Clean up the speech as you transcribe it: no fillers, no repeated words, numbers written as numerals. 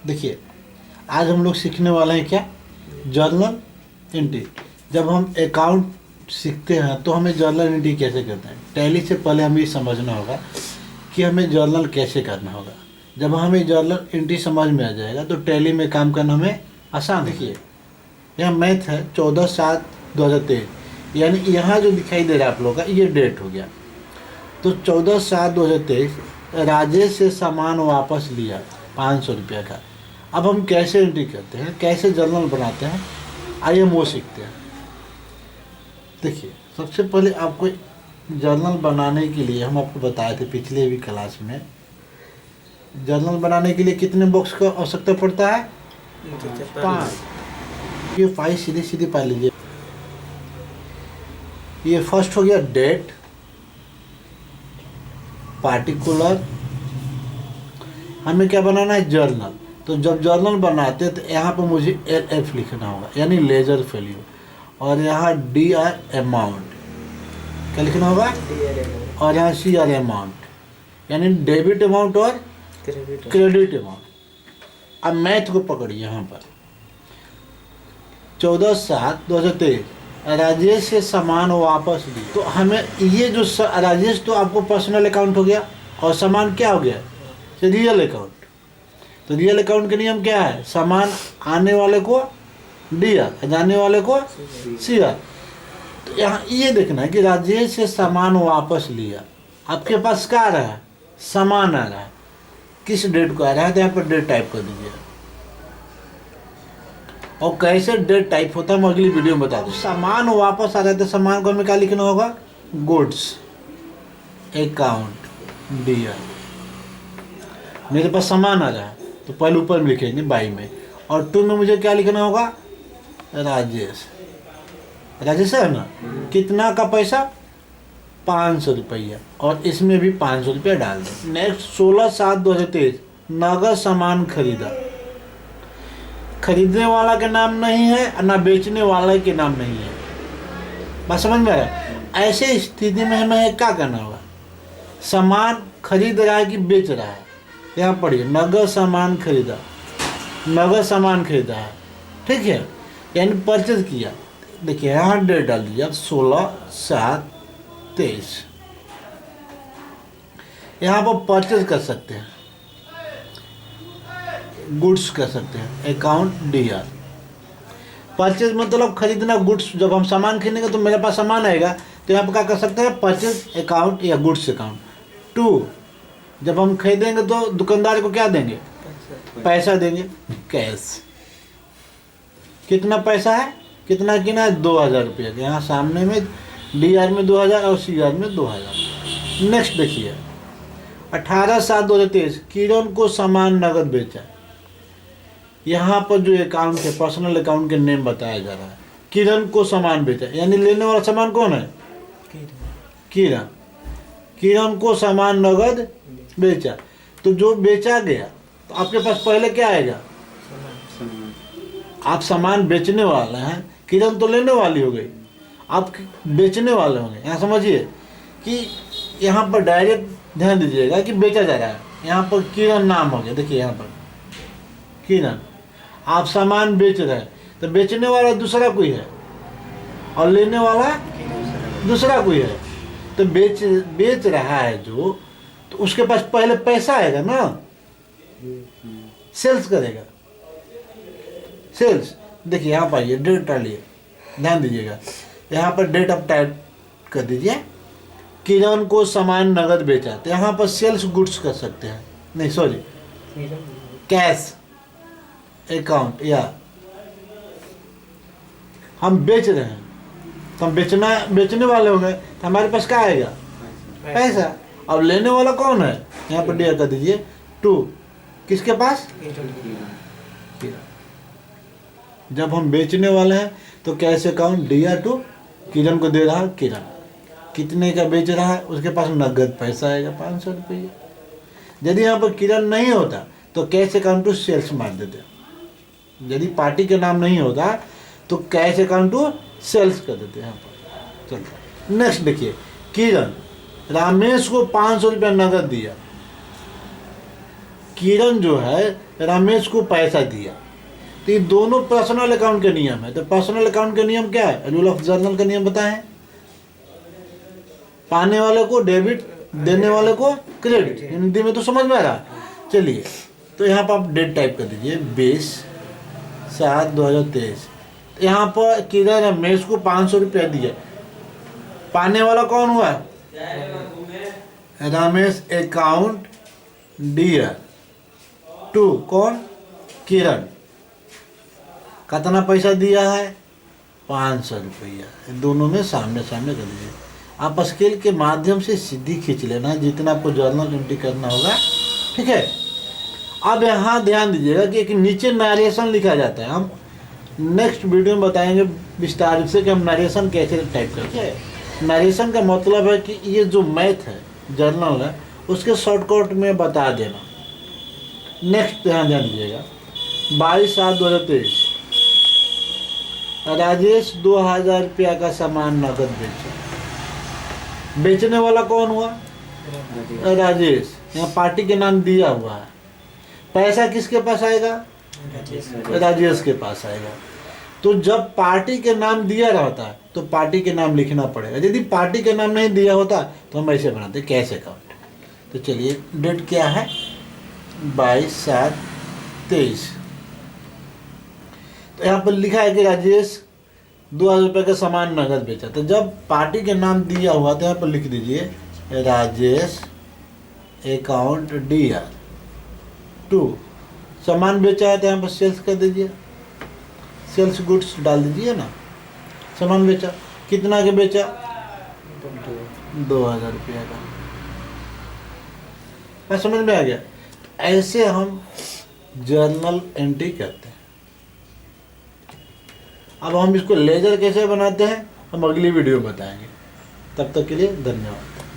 देखिए, आज हम लोग सीखने वाले हैं क्या, जर्नल एंट्री। जब हम अकाउंट सीखते हैं तो हमें जर्नल एंट्री कैसे करते हैं, टैली से पहले हमें ये समझना होगा कि हमें जर्नल कैसे करना होगा। जब हमें जर्नल एंट्री समझ में आ जाएगा तो टैली में काम करना हमें आसान। देखिए, यह मैथ है 14/7/2023, यानी यहाँ जो दिखाई दे रहा है आप लोगों का ये डेट हो गया। तो 14/7/2023 राजेश से सामान वापस लिया 500 रुपये का। अब हम कैसे एंट्री करते हैं, कैसे जर्नल बनाते हैं, आइए हम वो सीखते हैं। देखिए, सबसे पहले आपको जर्नल बनाने के लिए हम आपको बताए थे पिछले भी क्लास में, जर्नल बनाने के लिए कितने बॉक्स का आवश्यकता पड़ता है, 5। ये 5 सीधी सीधी पा लीजिए। ये फर्स्ट हो गया डेट, पार्टिकुलर, हमें क्या बनाना है, जर्नल। तो जब जर्नल बनाते हैं तो यहाँ पर मुझे LF लिखना होगा, यानी लेजर वैल्यू, और यहाँ DR अमाउंट, क्या लिखना होगा, और यहाँ CR अमाउंट, यानी डेबिट अमाउंट और क्रेडिट अमाउंट। अब मैथ को पकड़िए, यहाँ पर 14/7/2023 राजेश से सामान वापस ली। तो हमें ये जो राजेश तो आपको पर्सनल अकाउंट हो गया, और सामान क्या हो गया, रियल अकाउंट। तो रियल अकाउंट के नियम क्या है, सामान आने वाले को DR, जाने वाले को CR। तो यहाँ ये देखना है कि राजेश से सामान वापस लिया, आपके पास क्या आ रहा है, सामान आ रहा है, किस डेट को आ रहा है, तो यहाँ पर डेट टाइप कर दीजिए। और कैसे डेट टाइप होता है मैं अगली वीडियो में बता दूँ। सामान वापस आ रहा है तो सामान को हमें क्या लिखना होगा, गुड्स अकाउंट DR। मेरे पास सामान आ रहा है तो पहले ऊपर में लिखेंगे बाई में, और 2 में मुझे क्या लिखना होगा, राजेश। राजेश है ना, कितना का पैसा, 500 रुपया, और इसमें भी 500 रुपया डाल दें। नेक्स्ट 16/7/2023 नगद सामान खरीदा, खरीदने वाला के नाम नहीं है ना बेचने वाला के नाम नहीं है, बात समझ में आ रहा है। ऐसे स्थिति में हमें क्या करना होगा, सामान खरीद रहा है कि बेच रहा है, यहाँ पढ़िए, नगद सामान खरीदा, नगद सामान खरीदा है, ठीक है, यानी परचेज किया। देखिए यहाँ डेट डाल दीजिए, 16/7/23, यहाँ पर परचेज कर सकते हैं, गुड्स कर सकते हैं, अकाउंट DR। परचेज मतलब खरीदना, गुड्स, जब हम सामान खरीदेंगे तो मेरे पास सामान आएगा, तो यहाँ पर क्या कर सकते हैं, परचेज अकाउंट या गुड्स अकाउंट। 2, जब हम खरीदेंगे तो दुकानदार को क्या देंगे, पैसा देंगे, कैश। कितना पैसा है, कितना किना है, 2000 रुपये का, यहाँ सामने में DR में 2000 और CR में 2000। नेक्स्ट देखिए, 18/7/2023 किरण को सामान नगद बेचा। यहाँ पर जो अकाउंट है, पर्सनल अकाउंट के नेम बताया जा रहा है, किरण को सामान बेचा, यानी लेने वाला सामान कौन है, किरण। किरण को सामान नगद बेचा, तो जो बेचा गया तो आपके पास पहले क्या आएगा, आप सामान बेचने वाले हैं, किरण तो लेने वाली हो गई, आप बेचने वाले होंगे। यहाँ समझिए कि यहाँ पर डायरेक्ट ध्यान दीजिएगा कि बेचा जा रहा है, यहाँ पर किरण नाम हो गया। देखिए यहाँ पर किरण, आप सामान बेच रहे हैं, तो बेचने वाला दूसरा कोई है और लेने वाला दूसरा कोई है। तो बेच रहा है जो, तो उसके पास पहले पैसा आएगा ना, सेल्स करेगा, सेल्स। देखिए यहाँ पर ये डेट डालिए, ध्यान दीजिएगा, यहाँ पर डेट ऑफ टाइप कर दीजिए, किरण को सामान नगद बेचा, तो यहाँ पर सेल्स गुड्स कर सकते हैं, नहीं सॉरी, कैश अकाउंट, या हम बेच रहे हैं तो हम बेचने वाले हो गए, तो हमारे पास क्या आएगा, पैसा। अब लेने वाला कौन है, यहाँ पर DR कर दीजिए 2, किसके पास, जब हम बेचने वाले हैं तो कैश अकाउंट DR2, किरण को दे रहा है, किरण कितने का बेच रहा है, उसके पास नगद पैसा आएगा 500 रुपये। यदि यहाँ पर किरण नहीं होता तो कैश अकाउंट टू सेल्स मार देते, यदि पार्टी के नाम नहीं होता तो कैश अकाउंट टू सेल्स कर देते हैं यहाँ पर। चलो नेक्स्ट देखिए, किरण रामेश को 500 रुपया नगद दिया, किरण जो है रमेश को पैसा दिया। तो ये दोनों पर्सनल अकाउंट के नियम है। तो पर्सनल अकाउंट के नियम क्या है? रूल ऑफ जर्नल का नियम बताएं। पाने वाले को डेबिट, देने वाले को क्रेडिट। हिंदी में तो समझ में आ रहा है। चलिए, तो यहाँ पर आप डेट टाइप कर दीजिए 20/7/2023। यहाँ पर किधर रमेश को 500 रुपया दिया। पाने वाला कौन हुआ? रमेश अकाउंट डियर टू कौन? किरण। कितना पैसा दिया है? 500 रुपया। दोनों में सामने सामने कर दीजिए। आप स्केल के माध्यम से सीधी खींच लेना जितना आपको जर्नल एंट्री करना होगा, ठीक है। अब यहाँ ध्यान दीजिएगा कि एक नीचे नरेशन लिखा जाता है। हम नेक्स्ट वीडियो में बताएंगे विस्तार से कि हम नरेशन कैसे टाइप करते हैं। नरेशन का मतलब है कि ये जो मैथ है, जर्नल है, उसके शॉर्टकट में बता देना। नेक्स्ट ध्यान दीजिएगा 22/7/2023 राजेश 2000 रुपया का सामान नगद बेचा। बेचने वाला कौन हुआ? राजेश। यहाँ पार्टी के नाम दिया हुआ है। पैसा किसके पास आएगा? राजेश के पास आएगा। तो जब पार्टी के नाम दिया रहता है तो पार्टी के नाम लिखना पड़ेगा। यदि पार्टी के नाम नहीं दिया होता तो हम ऐसे बनाते कैश अकाउंट। तो चलिए, डेट क्या है? 22/7/23। तो यहाँ पर लिखा है कि राजेश 2000 रुपये का सामान नगद बेचा। तो जब पार्टी के नाम दिया हुआ तो यहाँ पर लिख दीजिए राजेश अकाउंट डियर टू। सामान बेचा है तो यहाँ पर सेल्स कर दीजिए, सेल्स गुड्स डाल दीजिए ना। सामान बेचा, कितना के बेचा? 2000 रुपया का। मैं समझ में आ गया। ऐसे हम जर्नल एंट्री करते हैं। अब हम इसको लेजर कैसे बनाते हैं हम अगली वीडियो में बताएंगे। तब तक के लिए धन्यवाद।